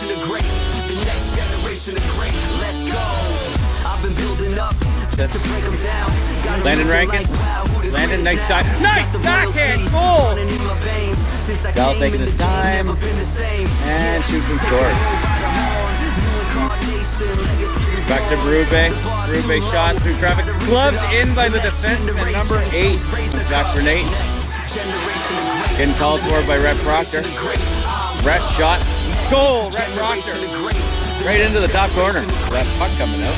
generation of great, the next generation of great. Let's go. I've been building up just to break them down. Landon Rankin. Landon, nice dive. Nice backhand goal. Gal taking his time and shoots and scores. Back to Berube. Berube shot through traffic, gloved in by the defenseman, number 8. Back for Nate. Getting called for by Rhett Proctor. Rhett shot, goal. Rhett Proctor right into the top corner. That puck coming out.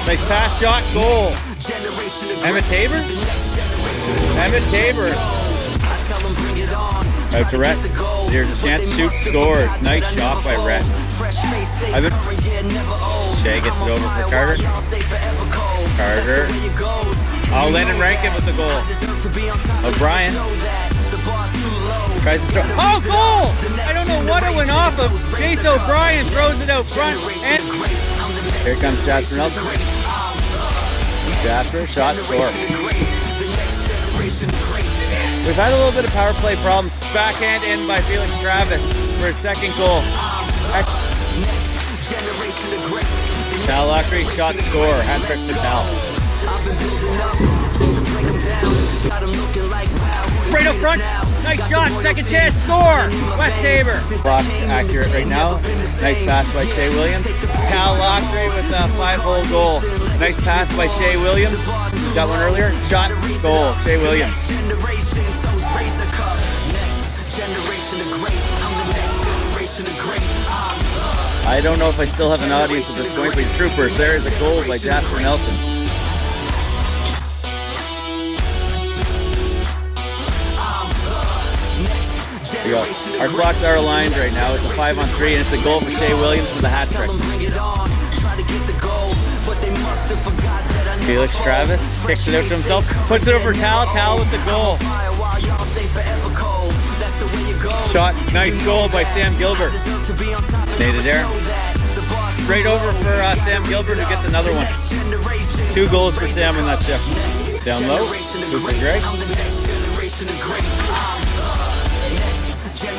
Nice pass, shot, goal. Emmett Tabor? Emmett Tabor. Out to Rhett. There's a chance to shoot, scores. Nice shot by Rhett. Shea gets it over for Carter. Carter. Oh, Landon Rankin with the goal. O'Brien. Tries to throw. Oh, goal! I don't know what it went off of. Jace O'Brien throws it out front. And here comes Jasper Nelson. Jasper, shot, score. We've had a little bit of power play problems. Backhand in by Felix Travis for his second goal. Tal Lockery, shot, score. Hat trick to Tal. Right up front. Nice shot. Second chance. Score. West Tabor. Clock accurate right now. Nice pass by Shea Williams. Tal Lockery with a 5-hole goal. Nice pass by Shea Williams. Got one earlier. Shot. Goal. Shea Williams. I don't know if I still have an audience at this point, but troopers, there is a goal by Jasper Nelson. There you go. Our clocks are aligned right now. It's a 5-on-3, and it's a goal for Shea Williams for the hat trick. Felix Travis kicks it out to himself, puts it over Tal. Tal with the goal. Shot, nice goal by Sam Gilbert. Made it there. Straight over for Sam Gilbert, who gets another one. 2 goals for Sam in that shift. Down low, Cooper Gregg.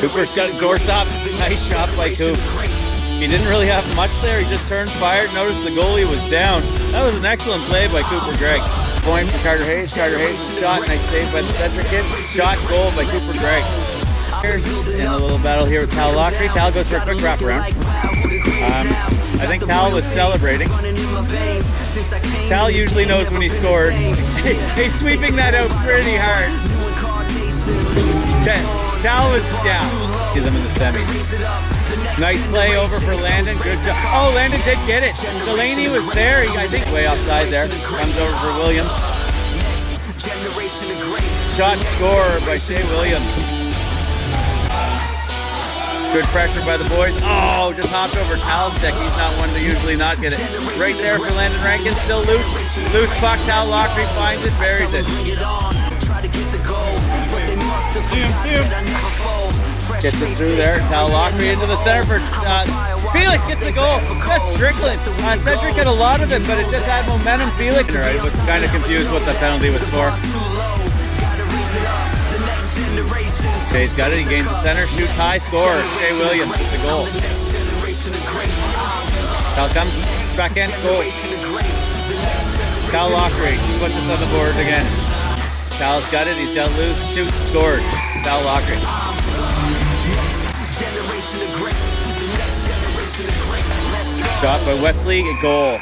Cooper's got a doorstop. Nice shot by Coop. He didn't really have much there. He just turned, fired. Noticed the goalie was down. That was an excellent play by Cooper Gregg. Point for Carter Hayes. Carter Hayes shot. Nice save by the Cedric kid. Shot, goal by Cooper Gregg. In a little battle here with Tal Lockery. Tal goes for a quick wraparound. I think Tal was celebrating. Tal usually knows when he scores. He's sweeping that out pretty hard. Tal was, yeah, see them in the semis. Nice play over for Landon. Good job. Oh, Landon did get it. Delaney was there. I think way offside there. Comes over for Williams. Shot, score by Shea Williams. Good pressure by the boys. Oh, just hopped over Tal's stick. He's not one to usually not get it. Right there for Landon Rankin. Still loose. Loose puck. Tal Lockery finds it, buries it. Gets it through there. Tal Lockery into the center for Felix gets the goal. Just trickling. Cedric had a lot of it, but it just had momentum. Felix was kind of confused what the penalty was for. Shea's got it. He gains the center, shoots high, scores. Shea Williams with the goal. Tal comes back in, goal. Tal Lockery puts us on the board again. Tal's got it. He's got loose, shoots, scores. Tal Lockery. Shot by Wesley, a goal.